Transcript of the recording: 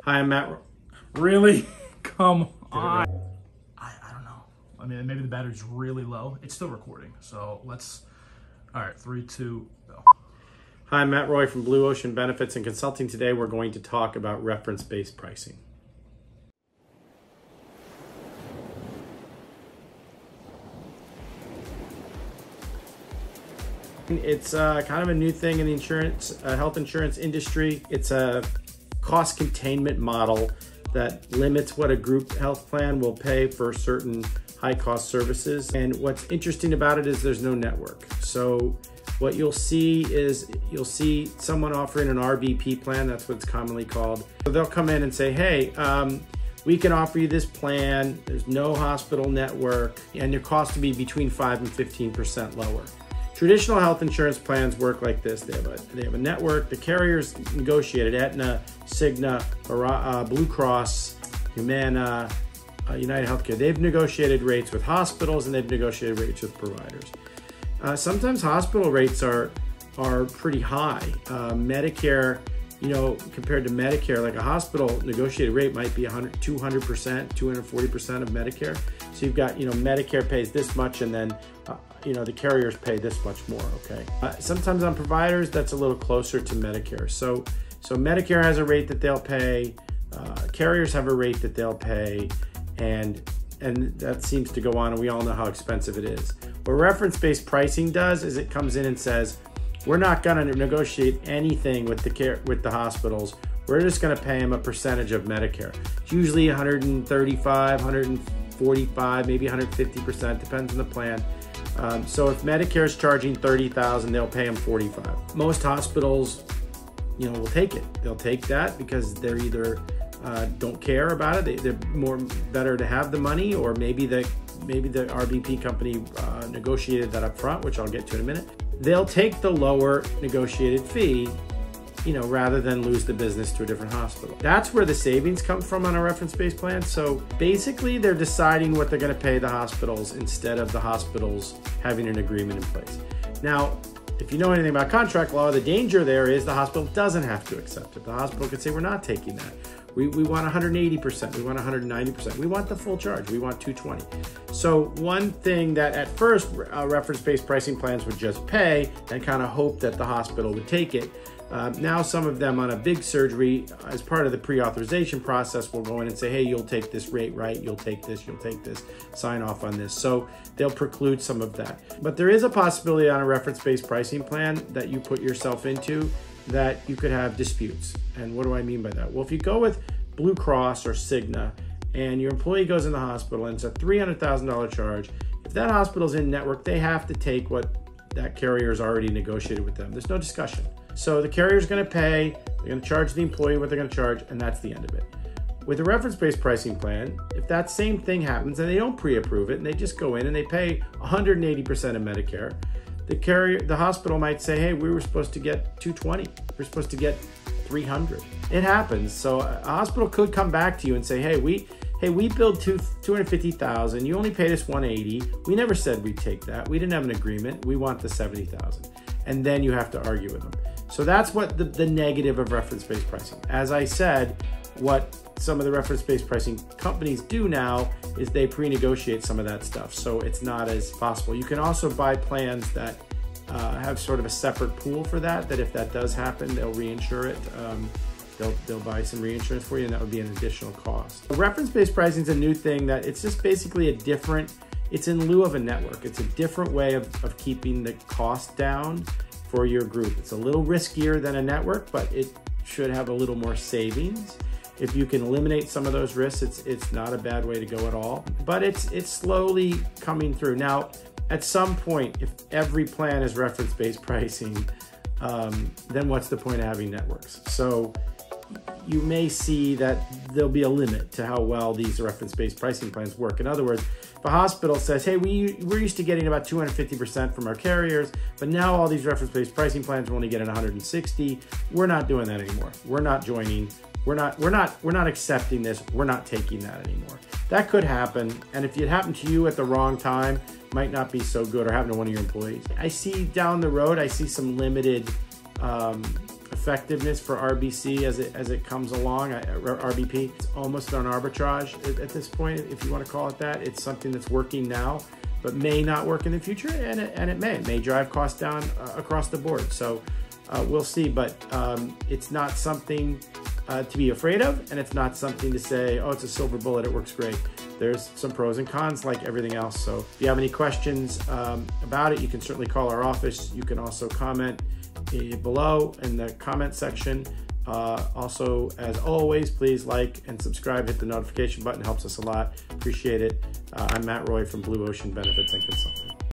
Hi, I'm Matt. Really? Come on. I don't know. I mean, maybe the battery's really low. It's still recording. So let's, all right, 3, 2, go. Hi, I'm Matt Roy from Blue Ocean Benefits and Consulting. Today, we're going to talk about reference-based pricing. It's kind of a new thing in the health insurance industry. It's a cost containment model that limits what a group health plan will pay for certain high cost services. And what's interesting about it is there's no network. So what you'll see is someone offering an RVP plan, that's what it's commonly called. So they'll come in and say, hey, we can offer you this plan. There's no hospital network and your cost to be between 5 and 15% lower. Traditional health insurance plans work like this. They have a network. The carriers negotiated, Aetna, Cigna, Blue Cross, Humana, United Healthcare. They've negotiated rates with hospitals and they've negotiated rates with providers. Sometimes hospital rates are pretty high. Medicare, compared to Medicare, like a hospital negotiated rate might be 200%, 240% of Medicare. So you've got, Medicare pays this much and then the carriers pay this much more, okay? Sometimes on providers, that's a little closer to Medicare. So Medicare has a rate that they'll pay, carriers have a rate that they'll pay, and that seems to go on, and we all know how expensive it is. What reference-based pricing does is it comes in and says, we're not gonna negotiate anything with the hospitals. We're just gonna pay them a percentage of Medicare. It's usually 135, 145, maybe 150%, depends on the plan. So if Medicare is charging $30,000, they'll pay them $45,000. Most hospitals, will take it. They'll take that because they're either don't care about it. They're better to have the money, or maybe the RVP company negotiated that up front, which I'll get to in a minute. They'll take the lower negotiated fee, rather than lose the business to a different hospital. That's where the savings come from on a reference-based plan. So basically they're deciding what they're gonna pay the hospitals instead of the hospitals having an agreement in place. Now, if you know anything about contract law, the danger there is the hospital doesn't have to accept it. The hospital could say, we're not taking that. We want 180%, we want 190%, we want the full charge, we want 220. So one thing that at first reference-based pricing plans would just pay and kind of hope that the hospital would take it. Now some of them on a big surgery, as part of the pre-authorization process, will go in and say, hey, you'll take this rate, right? You'll take this, sign off on this. So they'll preclude some of that. But there is a possibility on a reference-based pricing plan that you put yourself into that you could have disputes. And what do I mean by that? Well, if you go with Blue Cross or Cigna and your employee goes in the hospital and it's a $300,000 charge, if that hospital's in network, they have to take what that carrier's already negotiated with them. There's no discussion. So the carrier's gonna pay, they're gonna charge the employee what they're gonna charge, and that's the end of it. With a reference-based pricing plan, if that same thing happens and they don't pre-approve it and they just go in and they pay 180% of Medicare, the hospital might say, hey, we were supposed to get 220, we're supposed to get 300. It happens. So a hospital could come back to you and say, hey, we billed $250,000, you only paid us $180. We never said we'd take that. We didn't have an agreement. We want the $70,000. And then you have to argue with them. So that's what the negative of reference-based pricing. As I said, what some of the reference-based pricing companies do now is they pre-negotiate some of that stuff. So it's not as possible. You can also buy plans that have sort of a separate pool for that if that does happen, they'll reinsure it. They'll buy some reinsurance for you, and that would be an additional cost. Reference-based pricing is a new thing that it's just basically it's in lieu of a network. It's a different way of keeping the cost down for your group. It's a little riskier than a network, but it should have a little more savings. If you can eliminate some of those risks, it's not a bad way to go at all. But it's slowly coming through. Now, at some point, if every plan is reference-based pricing, then what's the point of having networks? So you may see that there'll be a limit to how well these reference-based pricing plans work. In other words, if a hospital says, hey, we're used to getting about 250% from our carriers, but now all these reference-based pricing plans are only getting 160, we're not doing that anymore. We're not joining. We're not accepting this. We're not taking that anymore. That could happen, and if it happened to you at the wrong time, might not be so good, or happen to one of your employees. I see down the road, I see some limited effectiveness for RBC as it comes along. RBP, it's almost an arbitrage at this point, if you want to call it that. It's something that's working now, but may not work in the future, and it may drive costs down across the board. So we'll see, but it's not something to be afraid of, and it's not something to say, oh, it's a silver bullet, it works great. There's some pros and cons like everything else. So if you have any questions about it, you can certainly call our office. You can also comment below in the comment section. Also, as always, please like and subscribe, hit the notification button, helps us a lot. Appreciate it. I'm Matt Roy from Blue Ocean Benefits and Consulting.